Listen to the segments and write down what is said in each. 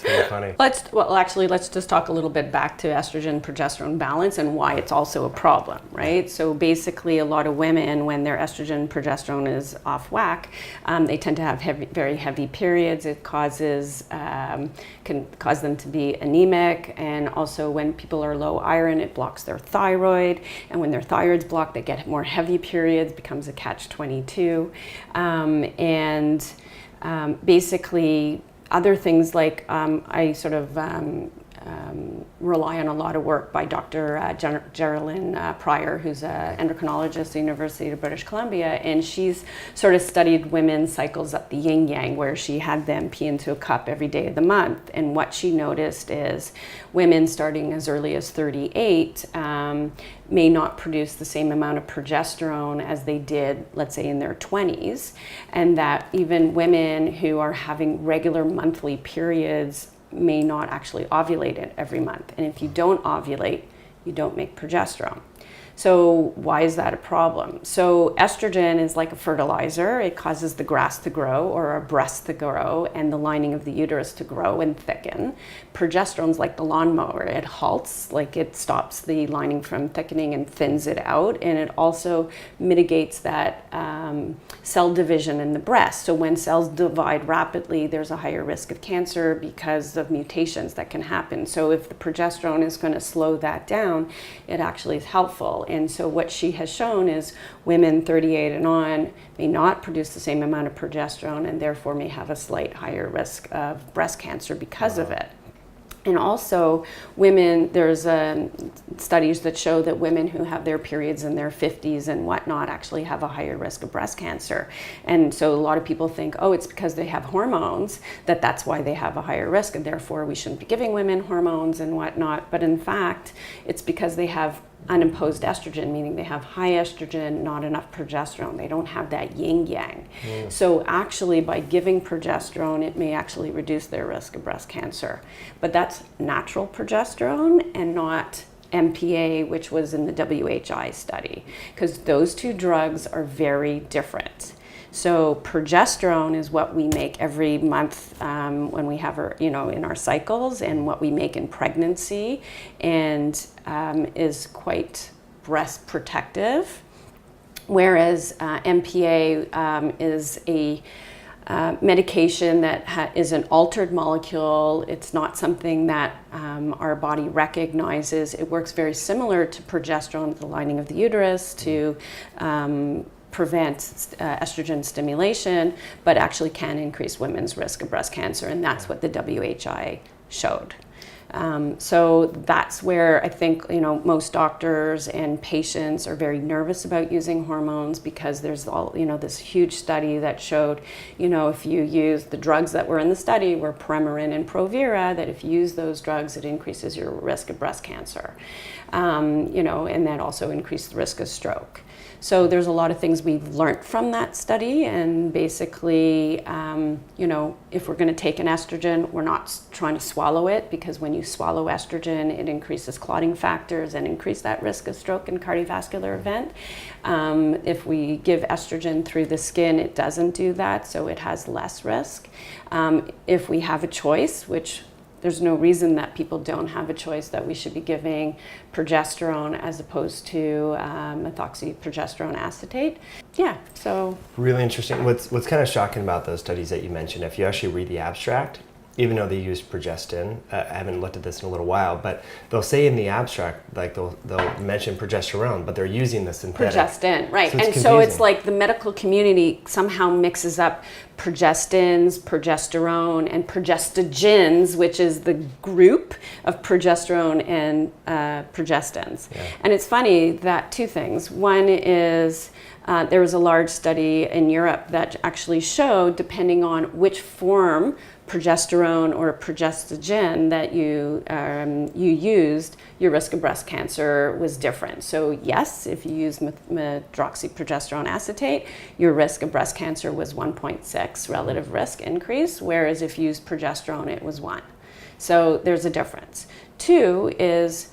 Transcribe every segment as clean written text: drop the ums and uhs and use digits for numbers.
That's really funny. Let's just talk a little bit back to estrogen progesterone balance and why it's also a problem, right? So basically, a lot of women, when their estrogen progesterone is off whack, they tend to have very heavy periods. It can cause them to be anemic, and also when people are low iron, it blocks their thyroid, and when their thyroid's blocked, they get more heavy periods, becomes a catch-22, basically other things like I sort of rely on a lot of work by Dr. Geraldine Pryor, who's an endocrinologist at the University of British Columbia, and she's sort of studied women's cycles up the yin yang, where she had them pee into a cup every day of the month. And what she noticed is women starting as early as 38 may not produce the same amount of progesterone as they did, let's say, in their 20s, and that even women who are having regular monthly periods may not actually ovulate it every month. And if you don't ovulate, you don't make progesterone. So why is that a problem? So estrogen is like a fertilizer. It causes the grass to grow, or our breasts to grow, and the lining of the uterus to grow and thicken. Progesterone's like the lawnmower. It halts, like it stops the lining from thickening and thins it out. And it also mitigates that cell division in the breast. So when cells divide rapidly, there's a higher risk of cancer because of mutations that can happen. So if the progesterone is going to slow that down, it actually is helpful. And so what she has shown is women 38 and on may not produce the same amount of progesterone, and therefore may have a slight higher risk of breast cancer because of it. And also women, there's studies that show that women who have their periods in their 50s and whatnot actually have a higher risk of breast cancer. And so a lot of people think, oh, it's because they have hormones, that's why they have a higher risk, and therefore we shouldn't be giving women hormones and whatnot. But in fact, it's because they have unimposed estrogen, meaning they have high estrogen, not enough progesterone. They don't have that yin yang. So actually, by giving progesterone, it may actually reduce their risk of breast cancer. But that's natural progesterone and not MPA, which was in the WHI study, because those two drugs are very different. So progesterone is what we make every month when we have our, in our cycles, and what we make in pregnancy, and is quite breast protective. Whereas MPA is a medication that is an altered molecule. It's not something that our body recognizes. It works very similar to progesterone, the lining of the uterus, to prevent estrogen stimulation, but actually can increase women's risk of breast cancer, and that's what the WHI showed. So that's where I think most doctors and patients are very nervous about using hormones, because there's this huge study that showed if you use the drugs that were in the study were Premarin and Provera, that if you use those drugs, it increases your risk of breast cancer, and that also increased the risk of stroke. So there's a lot of things we've learned from that study, and basically, if we're going to take an estrogen, we're not trying to swallow it, because when you swallow estrogen, it increases clotting factors and increase that risk of stroke and cardiovascular event. If we give estrogen through the skin, it doesn't do that, so it has less risk. If we have a choice, which there's no reason that people don't have a choice, that we should be giving progesterone as opposed to methoxyprogesterone acetate. Yeah, so. Really interesting. What's kind of shocking about those studies that you mentioned, if you actually read the abstract, even though they use progestin, I haven't looked at this in a little while, but they'll say in the abstract, like they'll mention progesterone, but they're using the synthetic. Progestin, right. So it's like the medical community somehow mixes up progestins, progesterone, and progestogens, which is the group of progesterone and progestins. Yeah. And it's funny that two things. One is there was a large study in Europe that actually showed, depending on which form progesterone or progestogen that you used, your risk of breast cancer was different. So yes, if you use medroxyprogesterone acetate, your risk of breast cancer was 1.6 relative risk increase, whereas if you used progesterone, it was 1. So there's a difference. 2 is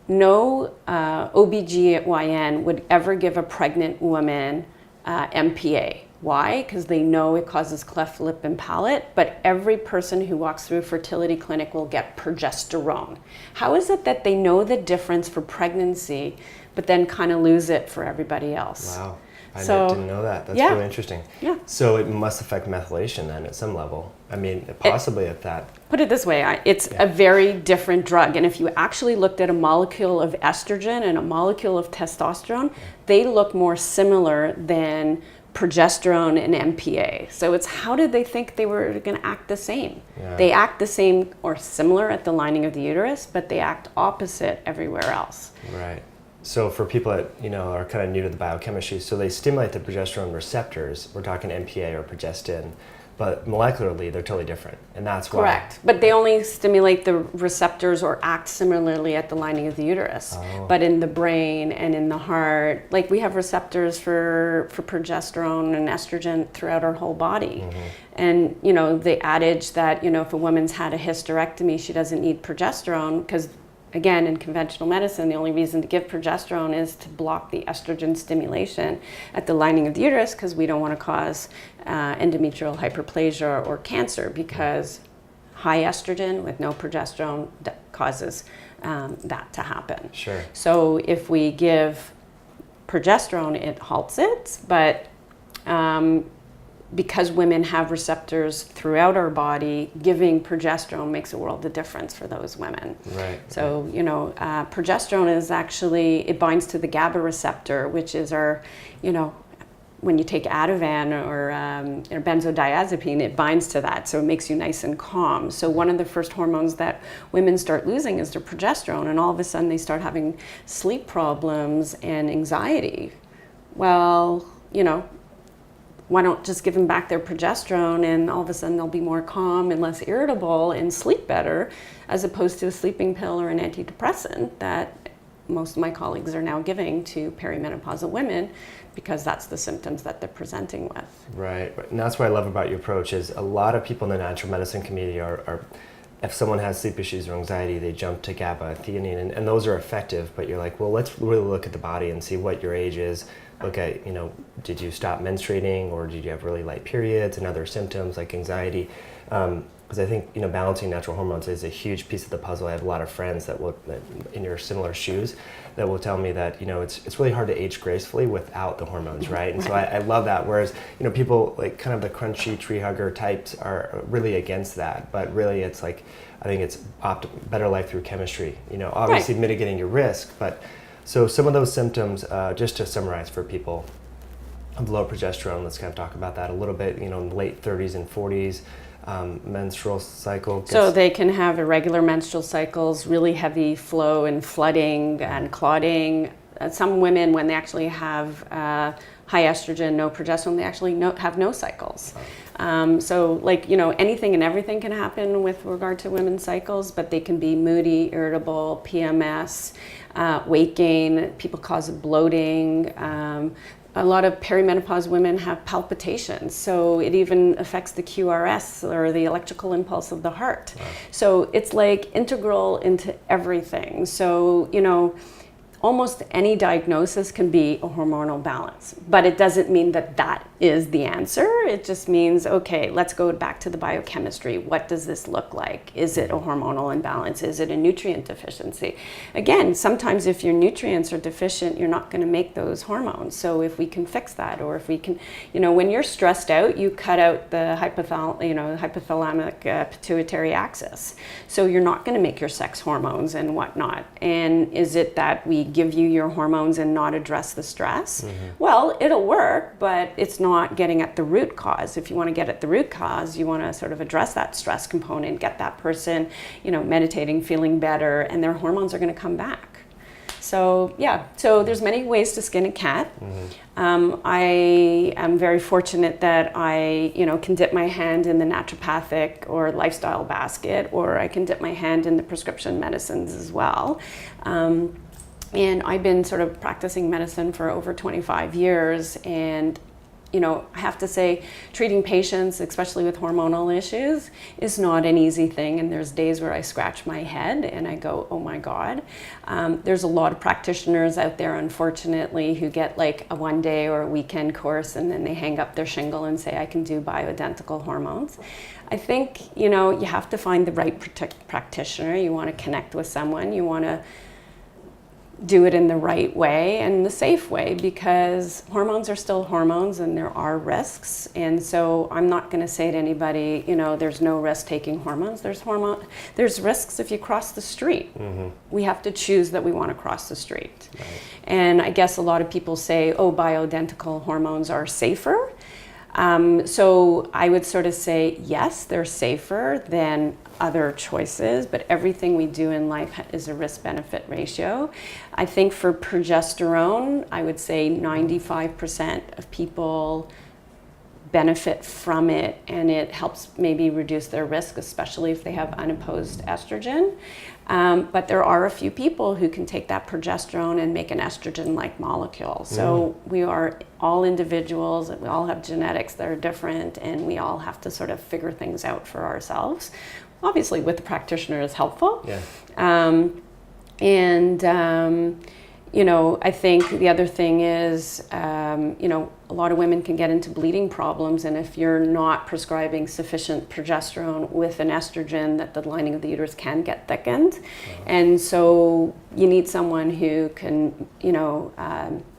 no OBGYN would ever give a pregnant woman MPA. Why? Because they know it causes cleft lip and palate, but every person who walks through a fertility clinic will get progesterone. How is it that they know the difference for pregnancy, but then kind of lose it for everybody else? Wow. I So, didn't know that. That's yeah. really interesting. Yeah. So it must affect methylation then at some level. I mean, possibly at that. Put it this way, it's a very different drug. And if you actually looked at a molecule of estrogen and a molecule of testosterone, they look more similar than progesterone and MPA. So it's how did they think they were going to act the same? Yeah. They act the same or similar at the lining of the uterus, but they act opposite everywhere else. Right. So for people that are kind of new to the biochemistry, so they stimulate the progesterone receptors. We're talking MPA or progestin, but molecularly they're totally different, and that's why. Correct. But they only stimulate the receptors or act similarly at the lining of the uterus. Oh. But in the brain and in the heart, like we have receptors for progesterone and estrogen throughout our whole body. And the adage that if a woman's had a hysterectomy, she doesn't need progesterone, because again, in conventional medicine, the only reason to give progesterone is to block the estrogen stimulation at the lining of the uterus, because we don't want to cause endometrial hyperplasia or cancer, because high estrogen with no progesterone causes that to happen. Sure. So if we give progesterone, it halts it, but because women have receptors throughout our body, giving progesterone makes a world of difference for those women. Right. So, progesterone is actually, it binds to the GABA receptor, which is our, when you take Ativan or benzodiazepine, it binds to that. So it makes you nice and calm. So one of the first hormones that women start losing is their progesterone. And all of a sudden they start having sleep problems and anxiety. Well, why don't just give them back their progesterone, and all of a sudden they'll be more calm and less irritable and sleep better, as opposed to a sleeping pill or an antidepressant that most of my colleagues are now giving to perimenopausal women, because that's the symptoms that they're presenting with. Right. And that's what I love about your approach is a lot of people in the natural medicine community are if someone has sleep issues or anxiety, they jump to GABA, theanine, and those are effective, but you're like, well, let's really look at the body and see what your age is. Look at, did you stop menstruating, or did you have really light periods and other symptoms like anxiety? Because I think, balancing natural hormones is a huge piece of the puzzle. I have a lot of friends that in your similar shoes, that will tell me that, it's really hard to age gracefully without the hormones, right? And so I love that. Whereas, people like kind of the crunchy tree hugger types are really against that. But really it's like, I think it's better life through chemistry, obviously mitigating your risk. But so some of those symptoms, just to summarize for people, of low progesterone, let's kind of talk about that a little bit, in the late 30s and 40s. Menstrual cycle. So they can have irregular menstrual cycles, really heavy flow and flooding and clotting. Some women, when they actually have high estrogen, no progesterone, they actually have no cycles. So anything and everything can happen with regard to women's cycles, but they can be moody, irritable, PMS, weight gain, people cause bloating. A lot of perimenopause women have palpitations, so it even affects the QRS, or the electrical impulse of the heart. Wow. So it's like integral into everything. So, almost any diagnosis can be a hormonal balance, but it doesn't mean that that is the answer. It just means, okay, let's go back to the biochemistry. What does this look like? Is it a hormonal imbalance? Is it a nutrient deficiency? Again, sometimes if your nutrients are deficient, you're not going to make those hormones. So if we can fix that, or if we can, when you're stressed out, you cut out the hypothalamic pituitary axis. So you're not going to make your sex hormones and whatnot. And is it that we give you your hormones and not address the stress? Well, it'll work, but it's not getting at the root cause. If you want to get at the root cause, you want to sort of address that stress component, get that person, meditating, feeling better, and their hormones are going to come back. So so there's many ways to skin a cat. I am very fortunate that I, can dip my hand in the naturopathic or lifestyle basket, or I can dip my hand in the prescription medicines as well. And I've been sort of practicing medicine for over 25 years, and I have to say, treating patients, especially with hormonal issues, is not an easy thing. And there's days where I scratch my head and I go, oh my God. There's a lot of practitioners out there, unfortunately, who get like a 1-day or a weekend course and then they hang up their shingle and say, I can do bioidentical hormones. I think, you have to find the right practitioner. You want to connect with someone. You want to do it in the right way and the safe way, because hormones are still hormones and there are risks. And so I'm not going to say to anybody, there's no risk taking hormones. There's risks if you cross the street. Mm-hmm. We have to choose that we want to cross the street. Right. And I guess a lot of people say, bioidentical hormones are safer. So I would sort of say, yes, they're safer than other choices, but everything we do in life is a risk-benefit ratio. I think for progesterone, I would say 95% of people benefit from it, and it helps maybe reduce their risk, especially if they have unopposed estrogen. But there are a few people who can take that progesterone and make an estrogen-like molecule. So we are all individuals, and we all have genetics that are different, and we all have to sort of figure things out for ourselves. Obviously, with the practitioner is helpful. Yeah. I think the other thing is, a lot of women can get into bleeding problems, and if you're not prescribing sufficient progesterone with an estrogen, that the lining of the uterus can get thickened. Uh-huh. And so you need someone who can,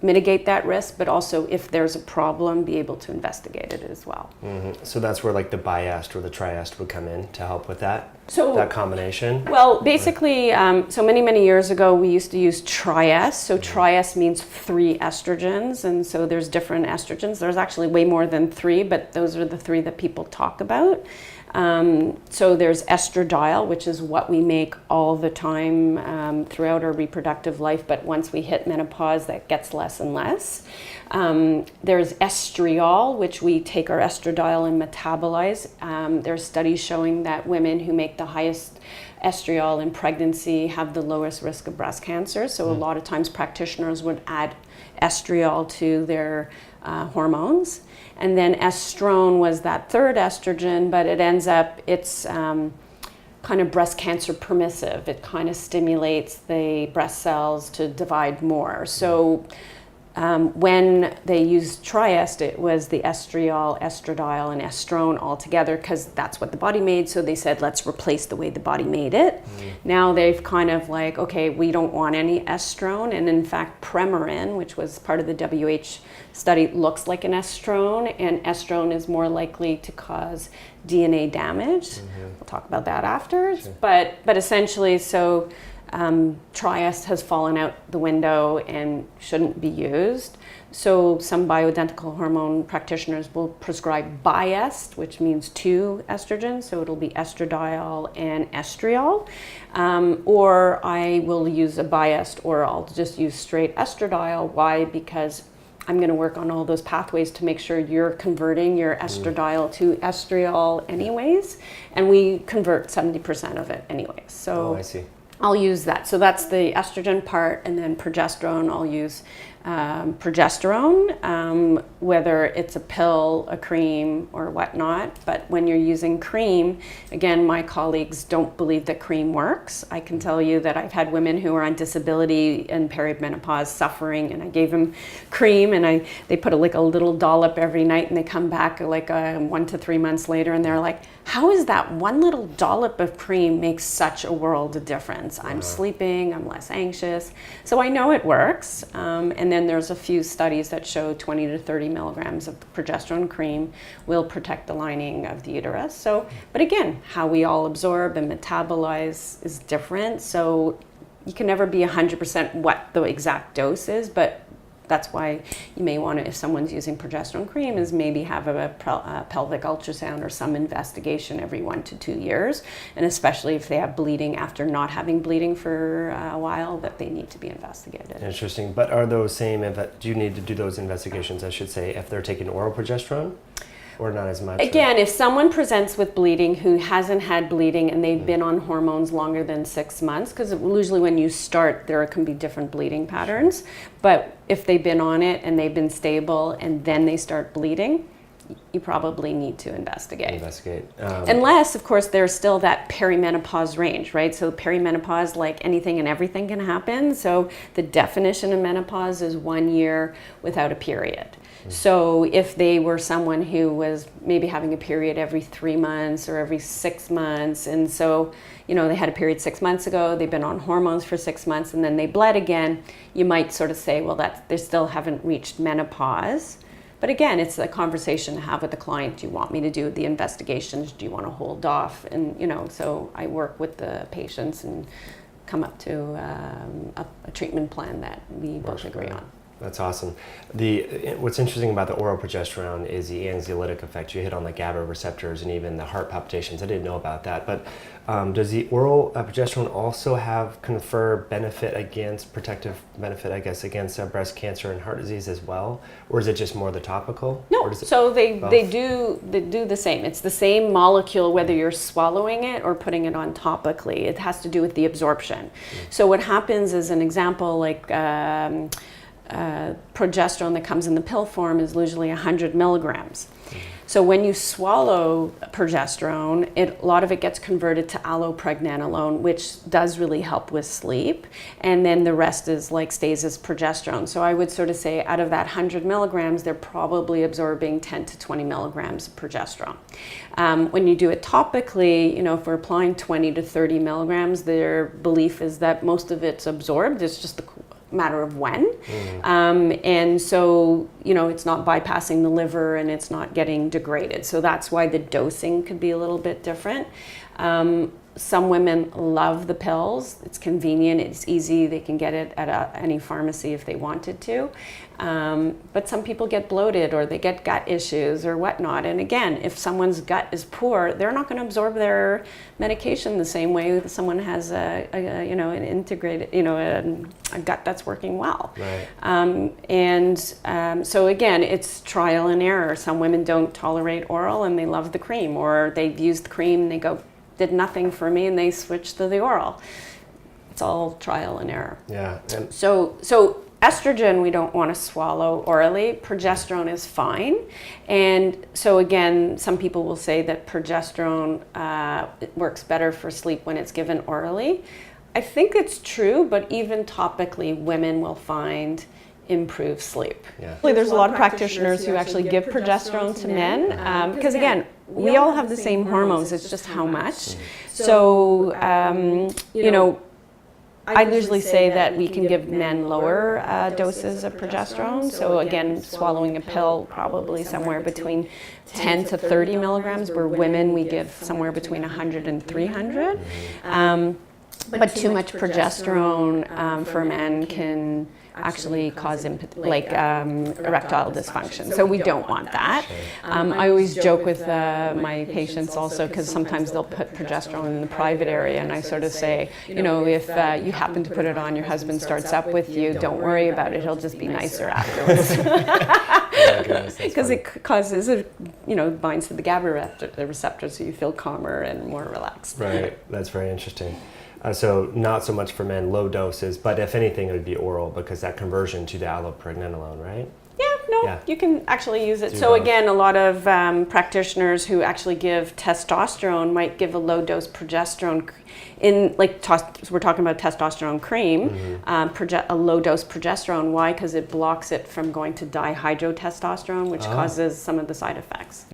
mitigate that risk, but also if there's a problem, be able to investigate it as well. Mm-hmm. So that's where like the biest or the triest would come in to help with that? That combination? Well, basically, so many years ago, we used to use triest. So triest means 3 estrogens, and so there's different estrogens. There's actually way more than 3, but those are the 3 that people talk about. So there's estradiol, which is what we make all the time throughout our reproductive life, but once we hit menopause, that gets less and less. There's estriol, which we take our estradiol and metabolize. There's studies showing that women who make the highest estriol in pregnancy have the lowest risk of breast cancer. So a lot of times practitioners would add estriol to their hormones. And then estrone was that 3rd estrogen, but it's kind of breast cancer permissive. It kind of stimulates the breast cells to divide more. So when they used triest, it was the estriol, estradiol, and estrone all together, because that's what the body made. So they said, let's replace the way the body made it. Now they've kind of like, okay, we don't want any estrone. And in fact, Premarin, which was part of the WH study, looks like an estrone, and estrone is more likely to cause DNA damage. We'll talk about that after. Sure. But essentially, so triest has fallen out the window and shouldn't be used. So some bioidentical hormone practitioners will prescribe biest, which means 2 estrogens. So it'll be estradiol and estriol. Or I will use a biest, or I'll just use straight estradiol. Why? Because I'm going to work on all those pathways to make sure you're converting your estradiol to estriol anyways. And we convert 70% of it anyways. So I see. I'll use that. So that's the estrogen part, and then progesterone, I'll use progesterone, whether it's a pill, a cream, or whatnot. But when you're using cream, again, my colleagues don't believe that cream works. I can tell you that I've had women who are on disability and perimenopause suffering, and I gave them cream, and they put a little dollop every night, and they come back 1 to 3 months later, and they're like, how is that one little dollop of cream makes such a world of difference? I'm sleeping, I'm less anxious. So I know it works. And then there's a few studies that show 20 to 30 milligrams of progesterone cream will protect the lining of the uterus. So, but again, how we all absorb and metabolize is different. So you can never be 100% what the exact dose is, but that's why you may want to, if someone's using progesterone cream, is maybe have a pelvic ultrasound or some investigation every 1 to 2 years. And especially if they have bleeding after not having bleeding for a while, that they need to be investigated. Interesting. But are those do you need to do those investigations, I should say, if they're taking oral progesterone? Or not as much? Again, if someone presents with bleeding who hasn't had bleeding and they've been on hormones longer than 6 months, because usually when you start, there can be different bleeding patterns. But if they've been on it and they've been stable and then they start bleeding, you probably need to investigate. Unless, of course, there's still that perimenopause range, right? So perimenopause, like anything and everything can happen. So the definition of menopause is 1 year without a period. So if they were someone who was maybe having a period every 3 months or every 6 months, and so, you know, they had a period 6 months ago, they've been on hormones for 6 months, and then they bled again, you might sort of say, well, they still haven't reached menopause. But again, it's a conversation to have with the client. Do you want me to do the investigations? Do you want to hold off? And, you know, so I work with the patients and come up to a treatment plan that we both agree on. That's awesome. What's interesting about the oral progesterone is the anxiolytic effect. You hit on the GABA receptors and even the heart palpitations. I didn't know about that. But does the oral progesterone also confer protective benefit, I guess, against breast cancer and heart disease as well? Or is it just more the topical? No, so they do the same. It's the same molecule whether you're swallowing it or putting it on topically. It has to do with the absorption. So what happens is, an example, like progesterone that comes in the pill form is usually 100 milligrams. So when you swallow progesterone, a lot of it gets converted to allopregnanolone, which does really help with sleep. And then the rest is stays as progesterone. So I would sort of say out of that 100 milligrams, they're probably absorbing 10 to 20 milligrams of progesterone. When you do it topically, you know, if we're applying 20 to 30 milligrams, their belief is that most of it's absorbed. It's just the matter of when. And so, you know, it's not bypassing the liver and it's not getting degraded. So that's why the dosing could be a little bit different. Some women love the pills. It's convenient, it's easy, they can get it at any pharmacy if they wanted to. But some people get bloated or they get gut issues or whatnot. And again, if someone's gut is poor, they're not going to absorb their medication the same way that someone has an integrated, a gut that's working well. Right. So again, it's trial and error. Some women don't tolerate oral and they love the cream, or they've used the cream and they go, did nothing for me, and they switched to the oral. It's all trial and error. Yeah. So estrogen we don't want to swallow orally. Progesterone is fine. And so again, some people will say that progesterone works better for sleep when it's given orally. I think it's true, but even topically, women will find improved sleep. Yeah. There's a lot of practitioners who actually give progesterone to men because again, we all have the same hormones, it's just how much. So, I usually say that we can give men lower doses of progesterone. So again, swallowing a pill probably somewhere between 10 to 30 milligrams, where women we give somewhere between 100 and 300. But too much progesterone for men can actually cause erectile dysfunction. So we don't want that. I always joke with my patients also, because sometimes they'll put progesterone in the private area, and I sort of say, you know, if you happen to put it on, your husband starts up with you, don't worry about it, he'll just be nicer afterwards. Because it causes, binds to the GABA receptor, so you feel calmer and more relaxed. Right, that's very interesting. So not so much for men, low doses, but if anything, it would be oral, because that conversion to the allopregnanolone, right? Yeah, you can actually use it. So again, a lot of practitioners who actually give testosterone might give a low dose progesterone we're talking about testosterone cream, a low dose progesterone. Why? Because it blocks it from going to dihydrotestosterone, which causes some of the side effects.